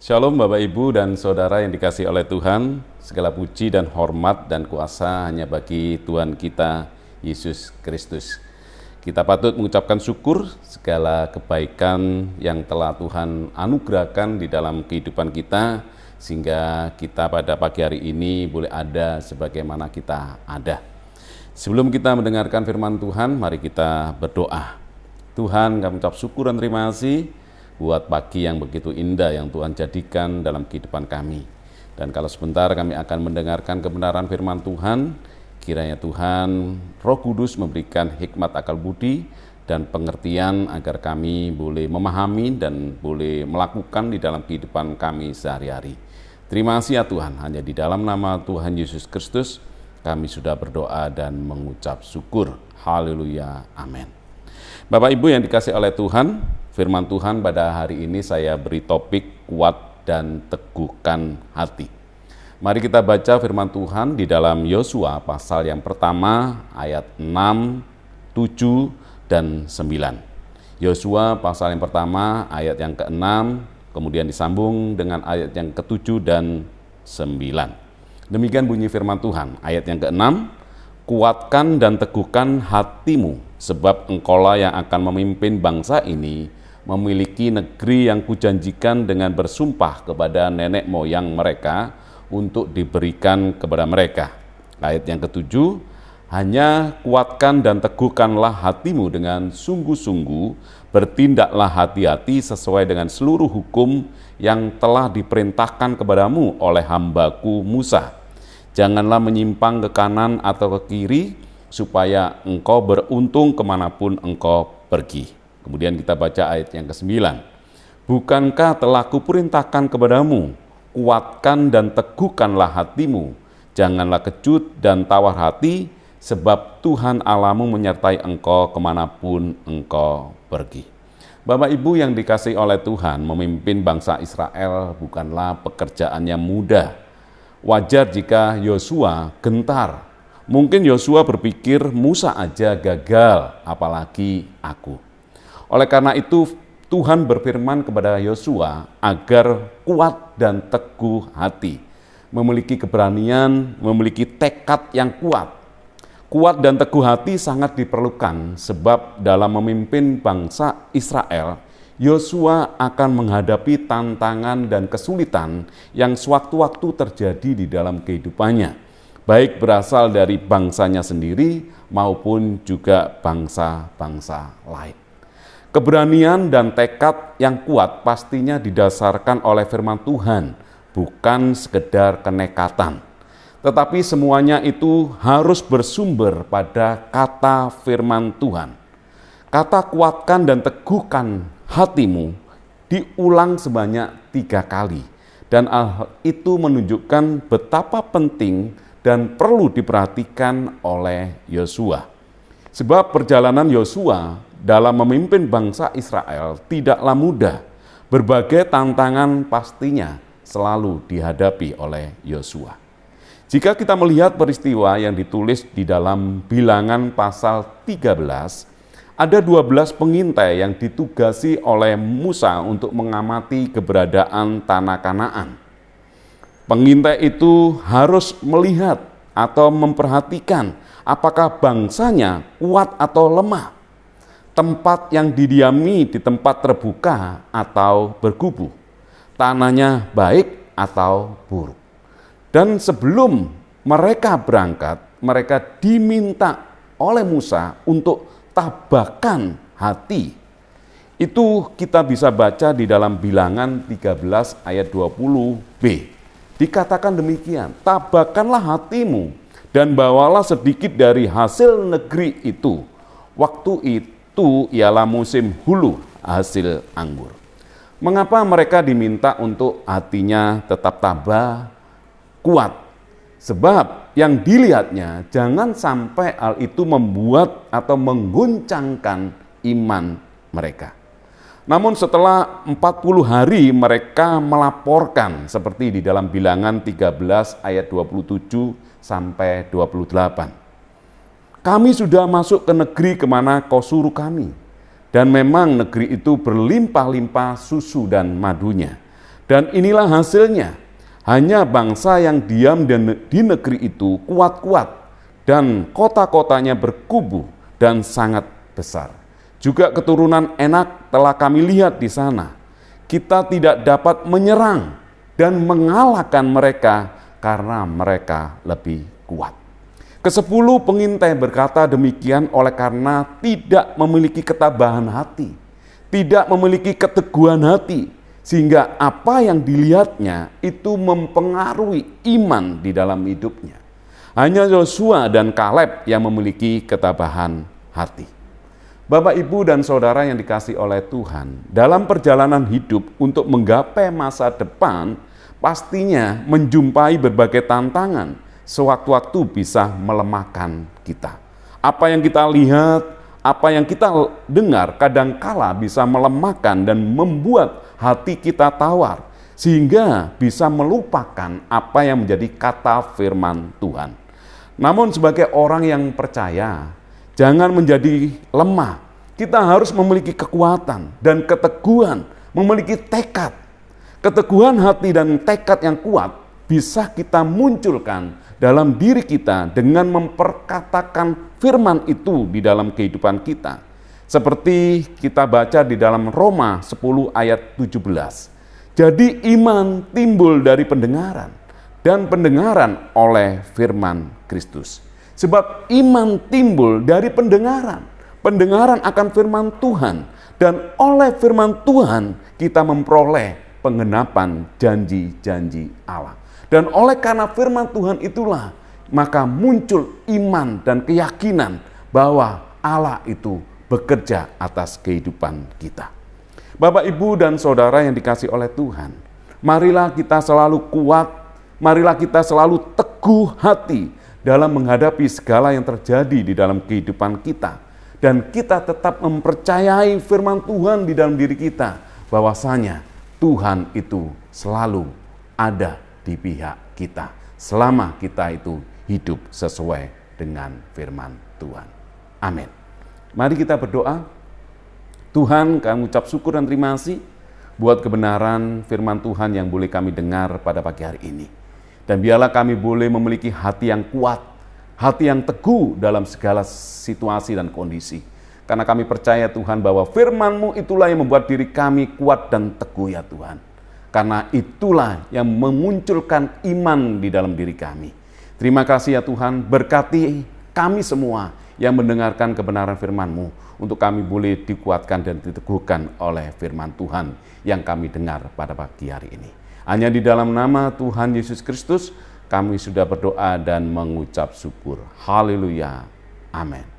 Shalom Bapak Ibu dan Saudara yang dikasihi oleh Tuhan. Segala puji dan hormat dan kuasa hanya bagi Tuhan kita, Yesus Kristus. Kita patut mengucapkan syukur segala kebaikan yang telah Tuhan anugerahkan di dalam kehidupan kita, sehingga kita pada pagi hari ini boleh ada sebagaimana kita ada. Sebelum kita mendengarkan firman Tuhan, mari kita berdoa. Tuhan, kami ucap syukur dan terima kasih buat pagi yang begitu indah yang Tuhan jadikan dalam kehidupan kami. Dan kalau sebentar kami akan mendengarkan kebenaran firman Tuhan, kiranya Tuhan Roh Kudus memberikan hikmat akal budi dan pengertian agar kami boleh memahami dan boleh melakukan di dalam kehidupan kami sehari-hari. Terima kasih ya Tuhan, hanya di dalam nama Tuhan Yesus Kristus kami sudah berdoa dan mengucap syukur. Haleluya, amin. Bapak Ibu yang dikasihi oleh Tuhan, firman Tuhan pada hari ini saya beri topik kuat dan teguhkan hati. Mari kita baca firman Tuhan di dalam Yosua pasal yang pertama ayat 6, 7, dan 9. Yosua pasal yang pertama ayat yang ke-6, kemudian disambung dengan ayat yang ke-7 dan 9. Demikian bunyi firman Tuhan, ayat yang ke-6, kuatkan dan teguhkan hatimu, sebab engkaulah yang akan memimpin bangsa ini memiliki negeri yang kujanjikan dengan bersumpah kepada nenek moyang mereka untuk diberikan kepada mereka. Ayat yang ke-7, hanya kuatkan dan teguhkanlah hatimu dengan sungguh-sungguh, bertindaklah hati-hati sesuai dengan seluruh hukum yang telah diperintahkan kepadamu oleh hambaku Musa. Janganlah menyimpang ke kanan atau ke kiri, supaya engkau beruntung kemanapun engkau pergi. Kemudian kita baca ayat yang ke-9. Bukankah telah kuperintahkan kepadamu, kuatkan dan teguhkanlah hatimu, janganlah kecut dan tawar hati, sebab Tuhan Allahmu menyertai engkau kemanapun engkau pergi. Bapak Ibu yang dikasihi oleh Tuhan, memimpin bangsa Israel bukanlah pekerjaan yang mudah. Wajar jika Yosua gentar. Mungkin Yosua berpikir Musa aja gagal, apalagi aku. Oleh karena itu Tuhan berfirman kepada Yosua agar kuat dan teguh hati, memiliki keberanian, memiliki tekad yang kuat. Kuat dan teguh hati sangat diperlukan sebab dalam memimpin bangsa Israel, Yosua akan menghadapi tantangan dan kesulitan yang sewaktu-waktu terjadi di dalam kehidupannya, baik berasal dari bangsanya sendiri maupun juga bangsa-bangsa lain. Keberanian dan tekad yang kuat pastinya didasarkan oleh firman Tuhan, bukan sekedar kenekatan. Tetapi semuanya itu harus bersumber pada kata firman Tuhan. Kata kuatkan dan teguhkan hatimu diulang sebanyak 3 kali. Dan itu menunjukkan betapa penting dan perlu diperhatikan oleh Yosua. Sebab perjalanan Yosua dalam memimpin bangsa Israel tidaklah mudah. Berbagai tantangan pastinya selalu dihadapi oleh Yosua. Jika kita melihat peristiwa yang ditulis di dalam Bilangan pasal 13, ada 12 pengintai yang ditugasi oleh Musa untuk mengamati keberadaan tanah Kanaan. Pengintai itu harus melihat atau memperhatikan apakah bangsanya kuat atau lemah, tempat yang didiami di tempat terbuka atau bergubuk, tanahnya baik atau buruk. Dan sebelum mereka berangkat, mereka diminta oleh Musa untuk tabahkan hati. Itu kita bisa baca di dalam Bilangan 13 ayat 20b. Dikatakan demikian, tabahkanlah hatimu dan bawalah sedikit dari hasil negeri itu. Waktu itu ialah musim hulu hasil anggur. Mengapa mereka diminta untuk hatinya tetap tabah, kuat? Sebab yang dilihatnya jangan sampai hal itu membuat atau mengguncangkan iman mereka. Namun setelah 40 hari mereka melaporkan seperti di dalam Bilangan 13 ayat 27 sampai 28. Kami sudah masuk ke negeri kemana kau suruh kami. Dan memang negeri itu berlimpah-limpah susu dan madunya. Dan inilah hasilnya, hanya bangsa yang diam di negeri itu kuat-kuat, dan kota-kotanya berkubu dan sangat besar. Juga keturunan Enak telah kami lihat di sana. Kita tidak dapat menyerang dan mengalahkan mereka karena mereka lebih kuat. Kesepuluh pengintai berkata demikian oleh karena tidak memiliki ketabahan hati, tidak memiliki keteguhan hati, sehingga apa yang dilihatnya itu mempengaruhi iman di dalam hidupnya. Hanya Yosua dan Kaleb yang memiliki ketabahan hati. Bapak, Ibu, dan Saudara yang dikasihi oleh Tuhan, dalam perjalanan hidup untuk menggapai masa depan, pastinya menjumpai berbagai tantangan, sewaktu-waktu bisa melemahkan kita. Apa yang kita lihat, apa yang kita dengar kadangkala bisa melemahkan dan membuat hati kita tawar, sehingga bisa melupakan apa yang menjadi kata firman Tuhan. Namun sebagai orang yang percaya, jangan menjadi lemah. Kita harus memiliki kekuatan dan keteguhan, memiliki tekad. Keteguhan hati dan tekad yang kuat bisa kita munculkan dalam diri kita dengan memperkatakan firman itu di dalam kehidupan kita. Seperti kita baca di dalam Roma 10 ayat 17. Jadi iman timbul dari pendengaran, dan pendengaran oleh firman Kristus. Sebab iman timbul dari pendengaran, pendengaran akan firman Tuhan, dan oleh firman Tuhan kita memperoleh penggenapan janji-janji Allah. Dan oleh karena firman Tuhan itulah, maka muncul iman dan keyakinan bahwa Allah itu bekerja atas kehidupan kita. Bapak, Ibu, dan Saudara yang dikasihi oleh Tuhan, marilah kita selalu kuat, marilah kita selalu teguh hati dalam menghadapi segala yang terjadi di dalam kehidupan kita. Dan kita tetap mempercayai firman Tuhan di dalam diri kita, bahwasanya Tuhan itu selalu ada di pihak kita selama kita itu hidup sesuai dengan firman Tuhan. Amin. Mari kita berdoa. Tuhan, kami ucap syukur dan terima kasih buat kebenaran firman Tuhan yang boleh kami dengar pada pagi hari ini. Dan biarlah kami boleh memiliki hati yang kuat, hati yang teguh dalam segala situasi dan kondisi. Karena kami percaya Tuhan bahwa firman-Mu itulah yang membuat diri kami kuat dan teguh ya Tuhan. Karena itulah yang memunculkan iman di dalam diri kami. Terima kasih ya Tuhan, berkati kami semua yang mendengarkan kebenaran firman-Mu, untuk kami boleh dikuatkan dan diteguhkan oleh firman Tuhan yang kami dengar pada pagi hari ini. Hanya di dalam nama Tuhan Yesus Kristus kami sudah berdoa dan mengucap syukur. Haleluya. Amin.